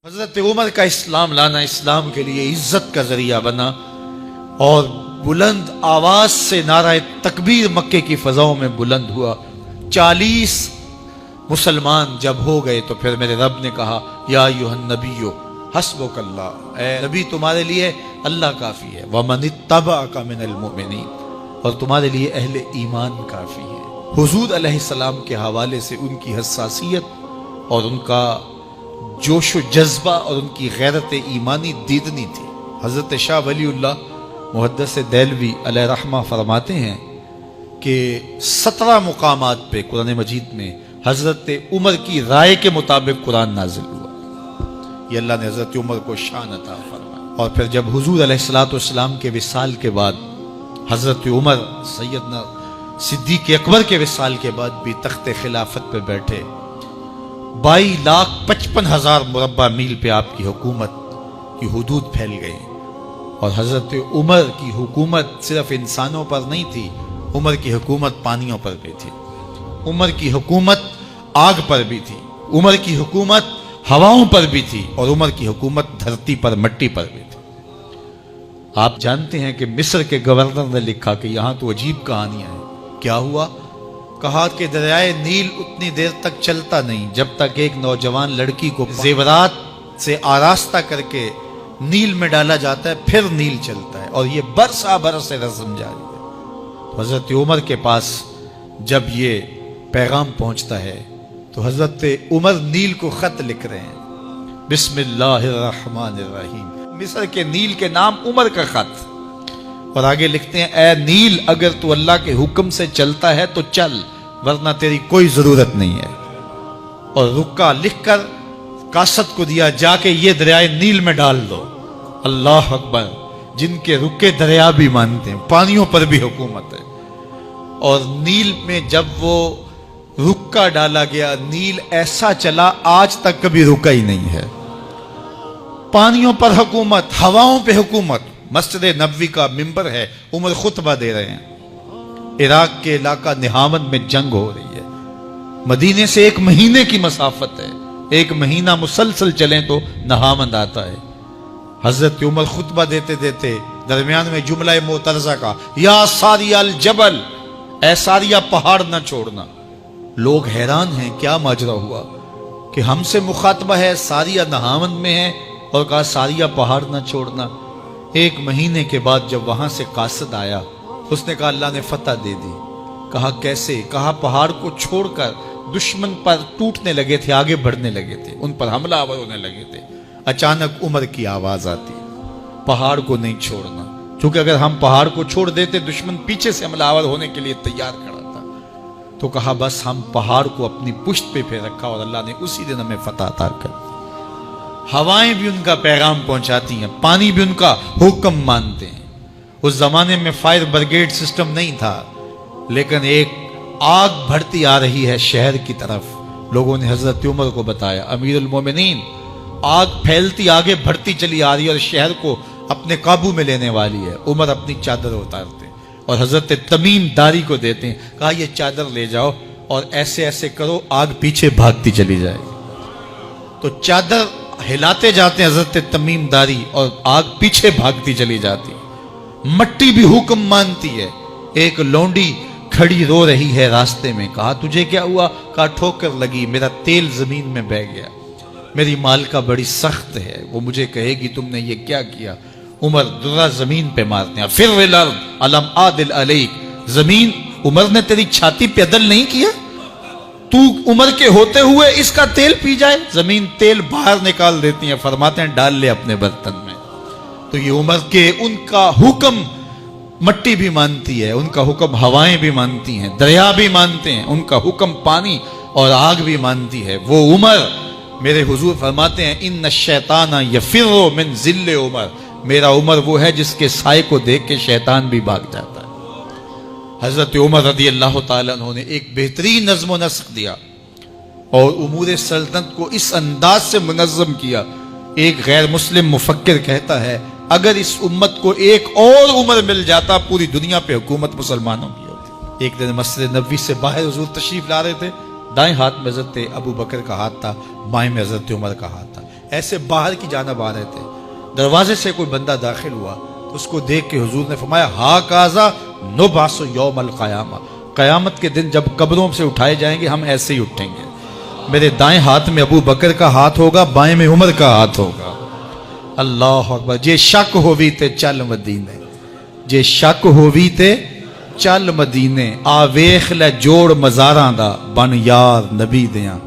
حضرت عمر کا اسلام لانا اسلام کے لیے عزت کا ذریعہ بنا اور بلند آواز سے نعرہ تکبیر مکے کی فضاؤں میں بلند ہوا۔ 40 مسلمان جب ہو گئے تو پھر میرے رب نے کہا یا ایھا النبی حسبک اللہ، اے نبی تمہارے لیے اللہ کافی ہے، ومن اتبعک من المؤمنین، اور تمہارے لیے اہل ایمان کافی ہے۔ حضور علیہ السلام کے حوالے سے ان کی حساسیت اور ان کا جوش و جذبہ اور ان کی غیرت ایمانی دیدنی تھی۔ حضرت شاہ ولی اللہ محدث دہلوی علیہ رحمہ فرماتے ہیں کہ 17 مقامات پہ قرآن مجید میں حضرت عمر کی رائے کے مطابق قرآن نازل ہوا۔ یہ اللہ نے حضرت عمر کو شان عطا فرمایا۔ اور پھر جب حضور علیہ السلام کے وصال کے بعد حضرت عمر سیدنا صدیق اکبر کے وصال کے بعد بھی تخت خلافت پہ بیٹھے، 22,55,000 مربع میل پہ آپ کی حکومت کی حدود پھیل گئی، اور حضرت عمر کی حکومت صرف انسانوں پر نہیں تھی، عمر کی حکومت پانیوں پر بھی تھی، عمر کی حکومت آگ پر بھی تھی، عمر کی حکومت ہواؤں پر بھی تھی، اور عمر کی حکومت دھرتی پر مٹی پر بھی تھی۔ آپ جانتے ہیں کہ مصر کے گورنر نے لکھا کہ یہاں تو عجیب کہانیاں ہیں۔ کیا ہوا؟ کہا کہ دریائے نیل اتنی دیر تک چلتا نہیں جب تک ایک نوجوان لڑکی کو زیورات سے آراستہ کر کے نیل میں ڈالا جاتا ہے، پھر نیل چلتا ہے، اور یہ برسا برس رسم جاری ہے۔ تو حضرت عمر کے پاس جب یہ پیغام پہنچتا ہے تو حضرت عمر نیل کو خط لکھ رہے ہیں، بسم اللہ الرحمن الرحیم، مصر کے نیل کے نام عمر کا خط، اور آگے لکھتے ہیں اے نیل اگر تو اللہ کے حکم سے چلتا ہے تو چل، ورنہ تیری کوئی ضرورت نہیں ہے۔ اور رکا لکھ کر قاصد کو دیا، جا کے یہ دریائے نیل میں ڈال دو۔ اللہ اکبر، جن کے رکے دریا بھی مانتے ہیں، پانیوں پر بھی حکومت ہے۔ اور نیل میں جب وہ رکا ڈالا گیا، نیل ایسا چلا آج تک کبھی رکا ہی نہیں ہے۔ پانیوں پر حکومت، ہواؤں پہ حکومت۔ مسجد نبوی کا ممبر ہے، عمر خطبہ دے رہے ہیں، عراق کے علاقہ نہاون میں جنگ ہو رہی ہے، مدینے سے 1 مہینے کی مسافت ہے، 1 مہینہ مسلسل چلیں تو نہاون آتا ہے۔ حضرت عمر خطبہ دیتے دیتے درمیان میں جملہ معترضہ کا، یا ساریہ الجبل، اے ساریہ پہاڑ نہ چھوڑنا۔ لوگ حیران ہیں کیا ماجرا ہوا کہ ہم سے مخاطبہ ہے، ساریہ نہاون میں ہے، اور کہا ساریہ پہاڑ نہ چھوڑنا۔ 1 مہینے کے بعد جب وہاں سے قاصد آیا، اس نے کہا اللہ نے فتح دے دی۔ کہا کیسے؟ کہا پہاڑ کو چھوڑ کر دشمن پر ٹوٹنے لگے تھے، آگے بڑھنے لگے تھے، ان پر حملہ آور ہونے لگے تھے۔ اچانک عمر کی آواز آتی، پہاڑ کو نہیں چھوڑنا، چونکہ اگر ہم پہاڑ کو چھوڑ دیتے دشمن پیچھے سے حملہ آور ہونے کے لیے تیار کھڑا تھا۔ تو کہا بس ہم پہاڑ کو اپنی پشت پہ پھیر رکھا، اور اللہ نے اسی دن ہمیں فتح عطا کر دی۔ ہوائیں بھی ان کا پیغام پہنچاتی ہیں، پانی بھی ان کا حکم مانتے ہیں۔ اس زمانے میں فائر بریگیڈ سسٹم نہیں تھا، لیکن ایک آگ بڑھتی آ رہی ہے شہر کی طرف۔ لوگوں نے حضرت عمر کو بتایا، امیر المومنین، آگ پھیلتی آگے بڑھتی چلی آ رہی ہے اور شہر کو اپنے قابو میں لینے والی ہے۔ عمر اپنی چادر اتارتے ہیں اور حضرت تمیم داری کو دیتے ہیں، کہا یہ چادر لے جاؤ اور ایسے ایسے کرو، آگ پیچھے بھاگتی چلی جائے۔ تو چادر ہلاتے جاتے ہیں حضرت تمیم داری، اور آگ پیچھے بھاگتی چلی جاتی۔ مٹی بھی حکم مانتی ہے۔ ایک لونڈی کھڑی رو رہی ہے راستے میں، کہا تجھے کیا ہوا؟ کہا ٹھوکر لگی، میرا تیل زمین میں بہہ گیا، میری مالکہ بڑی سخت ہے، وہ مجھے کہے گی تم نے یہ کیا کیا۔ عمر درہ زمین پہ مارتے ہیں، فر الارض الم عادل علیک، زمین عمر نے تیری چھاتی پہ عدل نہیں کیا؟ تو عمر کے ہوتے ہوئے اس کا تیل پی جائے؟ زمین تیل باہر نکال دیتی ہیں، فرماتے ہیں ڈال لے اپنے برتن میں۔ تو یہ عمر کے ان کا حکم مٹی بھی مانتی ہے، ان کا حکم ہوائیں بھی مانتی ہیں، دریا بھی مانتے ہیں، ان کا حکم پانی اور آگ بھی مانتی ہے۔ وہ عمر، میرے حضور فرماتے ہیں ان الشیطان یفر من ذل عمر، میرا عمر وہ ہے جس کے سائے کو دیکھ کے شیطان بھی بھاگ جاتا ہے۔ حضرت عمر رضی اللہ تعالیٰ عنہ نے ایک بہترین نظم و نسق دیا اور امور سلطنت کو اس انداز سے منظم کیا۔ ایک غیر مسلم مفکر کہتا ہے اگر اس امت کو ایک اور عمر مل جاتا پوری دنیا پہ حکومت مسلمانوں کی ہوتی۔ ایک دن مسجد نبوی سے باہر حضور تشریف لا رہے تھے، دائیں ہاتھ میں حضرت ابو بکر کا ہاتھ تھا، بائیں میں حضرت عمر کا ہاتھ تھا۔ ایسے باہر کی جانب آ رہے تھے، دروازے سے کوئی بندہ داخل ہوا، اس کو دیکھ کے حضور نے فرمایا ہا کازا نبعث یوم القیامہ، قیامت کے دن جب قبروں سے اٹھائے جائیں گے ہم ایسے ہی اٹھیں گے، میرے دائیں ہاتھ میں ابو بکر کا ہاتھ ہوگا، بائیں میں عمر کا ہاتھ ہوگا۔ اللہ اکبر۔ جے شک ہووی تے چل مدینے، جے شک ہووی تے چل مدینے، آ ویکھ لے جوڑ مزاراں دا، بن یار نبی دیاں